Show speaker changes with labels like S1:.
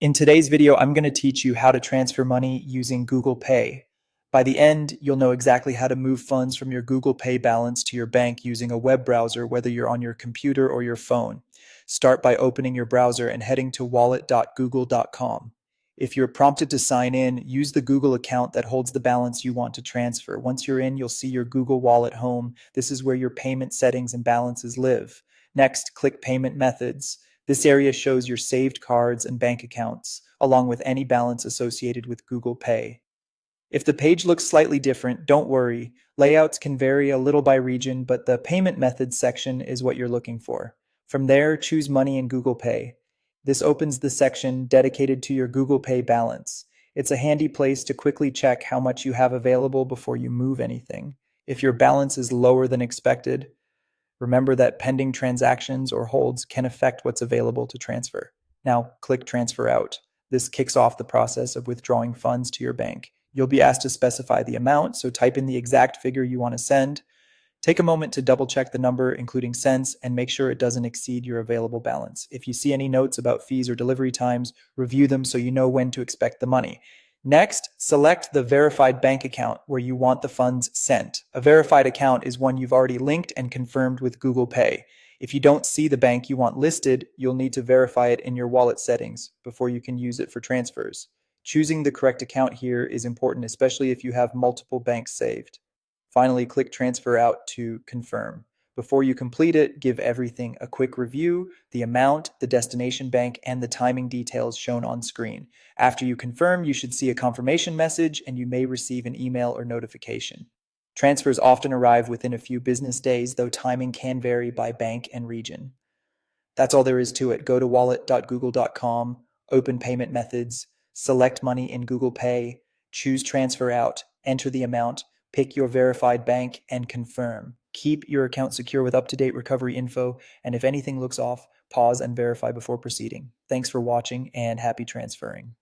S1: In today's video, I'm going to teach you how to transfer money using Google Pay. By the end, you'll know exactly how to move funds from your Google Pay balance to your bank using a web browser, whether you're on your computer or your phone. Start by opening your browser and heading to wallet.google.com. If you're prompted to sign in, use the Google account that holds the balance you want to transfer. Once you're in, you'll see your Google Wallet home. This is where your payment settings and balances live. Next, click Payment Methods. This area shows your saved cards and bank accounts, along with any balance associated with Google Pay. If the page looks slightly different, don't worry. Layouts can vary a little by region, but the payment methods section is what you're looking for. From there, choose Money in Google Pay. This opens the section dedicated to your Google Pay balance. It's a handy place to quickly check how much you have available before you move anything. If your balance is lower than expected, remember that pending transactions or holds can affect what's available to transfer. Now, click Transfer Out. This kicks off the process of withdrawing funds to your bank. You'll be asked to specify the amount, so type in the exact figure you want to send. Take a moment to double check the number, including cents, and make sure it doesn't exceed your available balance. If you see any notes about fees or delivery times, review them so you know when to expect the money. Next, select the verified bank account where you want the funds sent. A verified account is one you've already linked and confirmed with Google Pay. If you don't see the bank you want listed, you'll need to verify it in your wallet settings before you can use it for transfers. Choosing the correct account here is important, especially if you have multiple banks saved. Finally, click Transfer Out to confirm. Before you complete it, give everything a quick review, the amount, the destination bank, and the timing details shown on screen. After you confirm, you should see a confirmation message and you may receive an email or notification. Transfers often arrive within a few business days, though timing can vary by bank and region. That's all there is to it. Go to wallet.google.com, open payment methods, select Money in Google Pay, choose Transfer Out, enter the amount, pick your verified bank, and confirm. Keep your account secure with up-to-date recovery info, and if anything looks off, pause and verify before proceeding. Thanks for watching, and happy transferring.